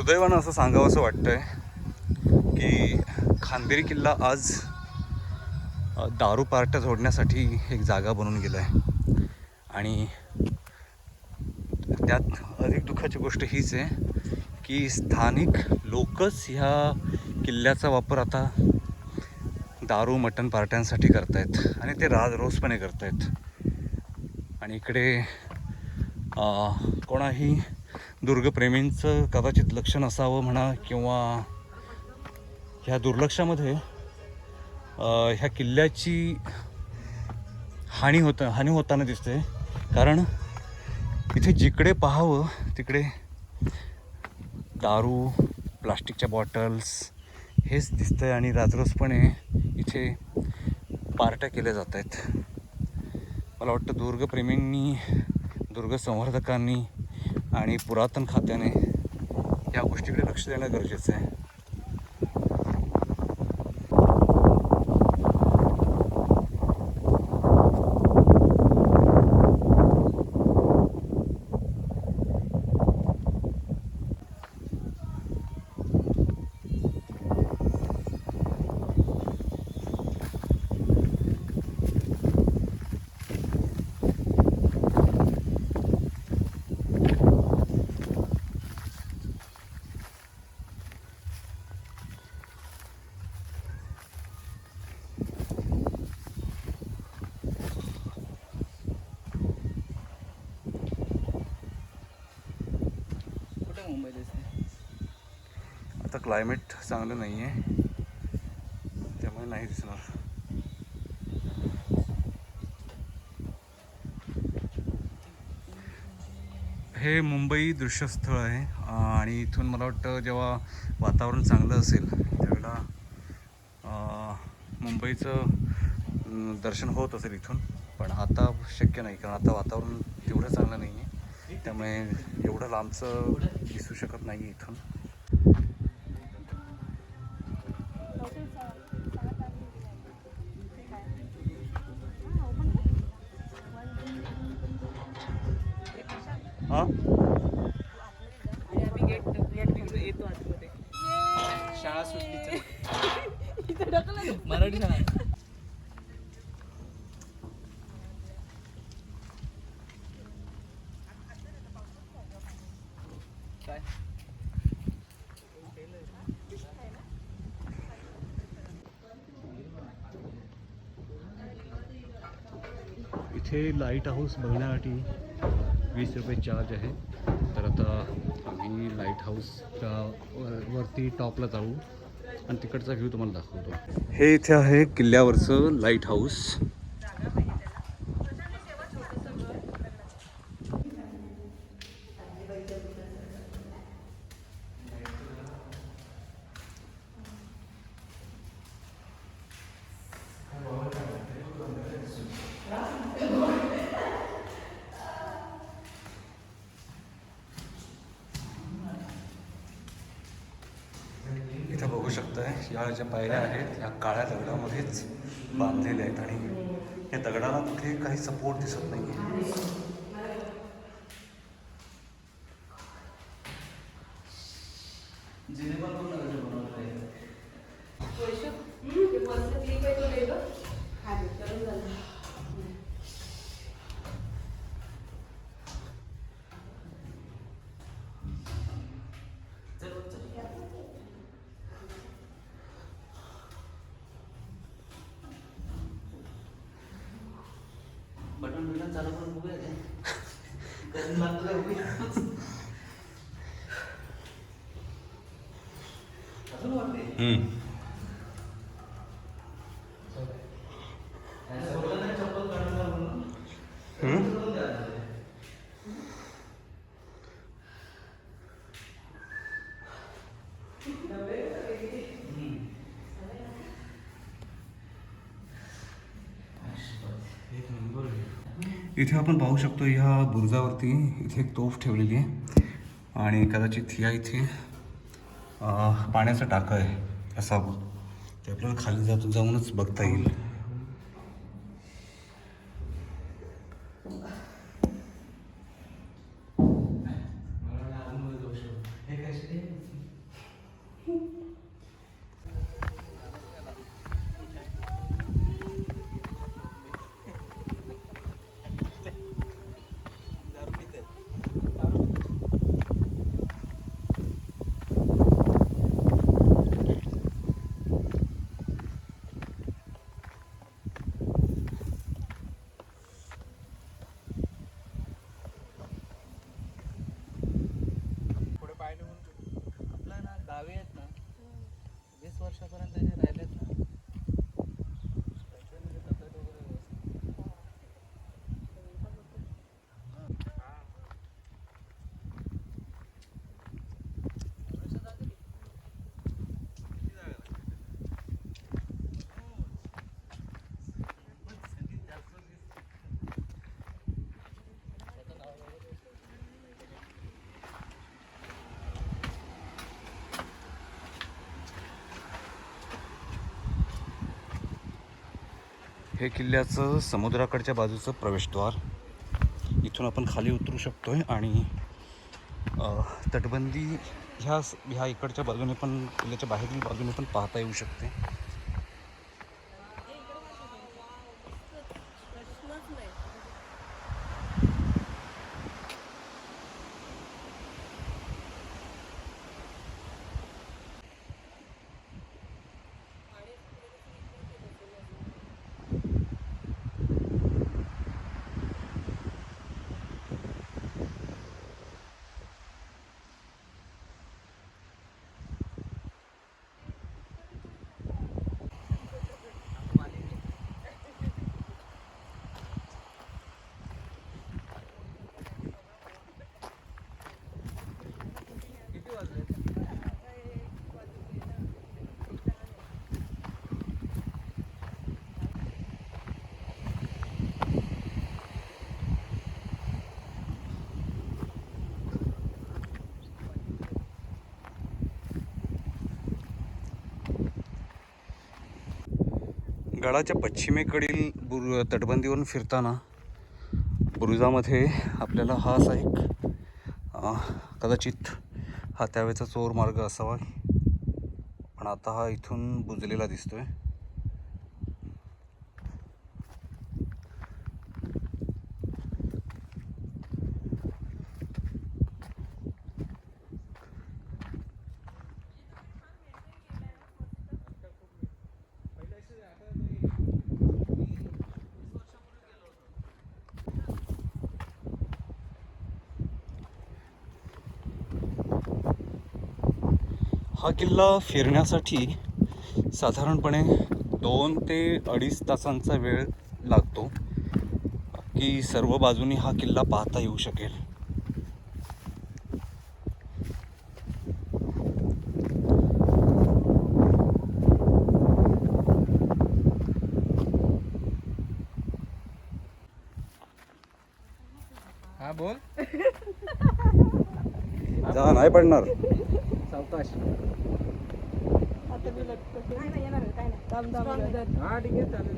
दुर्दैवानं असं सांगावं असं वाटतंय की खांदेरी किल्ला आज दारू पार्ट्या झोडण्यासाठी एक जागा बनून गेला आहे. आणि त्यात अधिक दुःखाची गोष्ट हीच आहे की स्थानिक लोकच ह्या किल्ल्याचा वापर आता दारू मटण पार्ट्यांसाठी करतायत आणि ते रोजपणे करतायत. आणि इकडे कोणाही दुर्गप्रेमींचं कदाचित लक्ष नसावं म्हणा, किंवा ह्या दुर्लक्षामध्ये ह्या किल्ल्याची हानी होताना दिसते. कारण इथे जिकडे पाहावं तिकडे दारू, प्लास्टिकच्या बॉटल्स हेच दिसतंय आणि राजरोसपणे इथे पार्ट्या केल्या जात आहेत. मला वाटतं दुर्गप्रेमींनी, दुर्ग संवर्धकांनी आणि पुरातन खात्याने या गोष्टीकडे लक्ष देणं गरजेचं आहे. आता क्लायमेट चांगलं नाही आहे त्यामुळे नाही दिसणार. हे मुंबई दृश्यस्थळ आहे आणि इथून मला वाटतं जेव्हा वातावरण चांगलं असेल त्यावेळेला मुंबईचं दर्शन होत असेल इथून. पण आता शक्य नाही, कारण आता वातावरण तेवढं चांगलं नाही आहे, त्यामुळे एवढं लांबचं दिसू शकत नाही इथून. हां, शाळा सुटली मराठी शाळा. काय इथे लाईट हाऊस बघण्यासाठी 20 रुपये चार्ज आहे. तर आता आम्ही लाईट हाऊसच्या वरती टॉपला जाऊ आणि तिकडचा व्ह्यू तुम्हाला दाखवतो. हे इथे आहे किल्ल्यावरचं लाईट हाऊस. इथं बघू शकताय या ज्या पायऱ्या आहेत ह्या काळ्या दगडामध्येच बांधलेल्या आहेत आणि या दगडाला कुठे काही सपोर्ट दिसत नाही. बटन चालू करून बघूया कधी लागतं अजून वाटते. इथे आपण पाहू शकतो ह्या बुरुजावरती इथे एक तोफ ठेवलेली आहे आणि कदाचित ह्या इथे पाण्याचं टाकं आहे असावं. ते आपल्याला खाली जाऊनच बघता येईल. हे किल्ल्याचं समुद्राकडच्या बाजूचं प्रवेशद्वार. इथून आपण खाली उतरू शकतो आहे आणि तटबंदी ह्या इकडच्या बाजूने पण, किल्ल्याच्या बाहेरील बाजूने पण पाहता येऊ शकते. गडाच्या पश्चिमेकडील तटबंदीवरून फिरताना बुरुजामध्ये आपल्याला हा असा एक कदाचित हा त्यावेळेचा चोर मार्ग असावा, पण आता हा इथून बुजलेला दिसतोय. हा किल्ला फिरण्यासाठी साधारणपणे 2 ते 2.5 तासांचा वेळ लागतो की सर्व बाजूनी हा किल्ला पाहता येऊ शकेल. हा बोल. जा नाही पडणार. सावकाश. आता मी लटकत नाही ना, येणार आहे, काय नाही. थांब थांब गदर. हा ठीक आहे चालेल.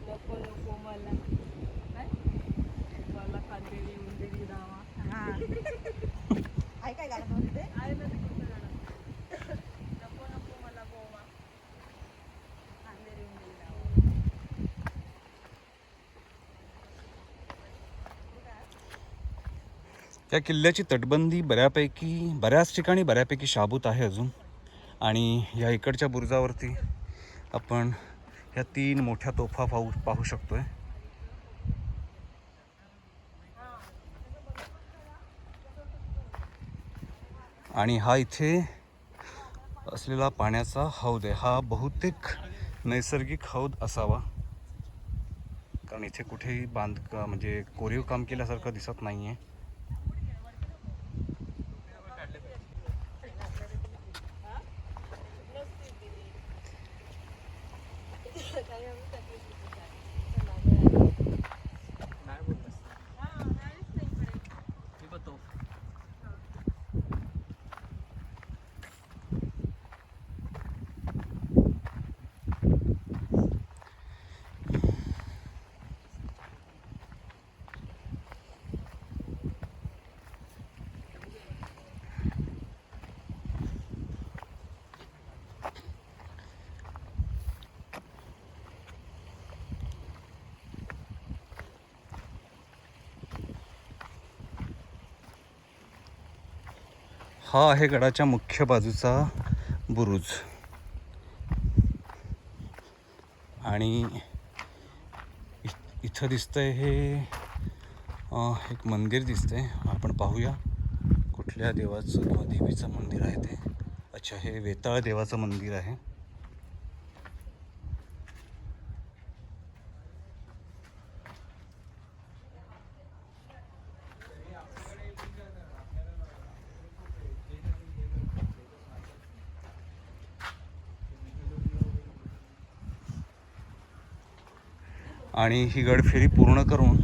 नको नको मला काय मला खांदेरी उंदेरी रामा. आहे काय गाणं बोलते ते? आहे ना ते कुठलं गाणं? नको नको मला गोवा खांदेरी उंदेरी रामा. या किल्ल्याची तटबंदी बऱ्याच ठिकाणी बऱ्यापैकी शाबूत आहे अजून. आणि या इकडच्या बुरुजावरती आपण ह्या 3 मोठ्या तोफा पाहू शकतोय. आणि हा इथे असलेला पाण्याचा हौद आहे, हा बहुतेक नैसर्गिक हौद असावा, कारण इथे कुठेही म्हणजे कोरीव काम केल्यासारखं दिसत नाही आहे. हा आहे गडाच्या मुख्य बाजूचा बुरुज. आणि इथं दिसतंय हे एक मंदिर दिसतंय. आपण पाहूया कुठल्या देवाचं किंवा देवीचं मंदिर आहे ते. अच्छा, हे वेताळ देवाचं मंदिर आहे. आणि ही गडफेरी पूर्ण करून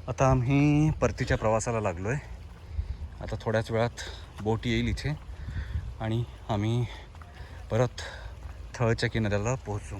आता आम्ही परतीच्या प्रवासाला लागलो आहे. आता थोड्याच वेळात बोट येईल इथे आणि आम्ही परत थळच्या किनाऱ्याला पोहोचू.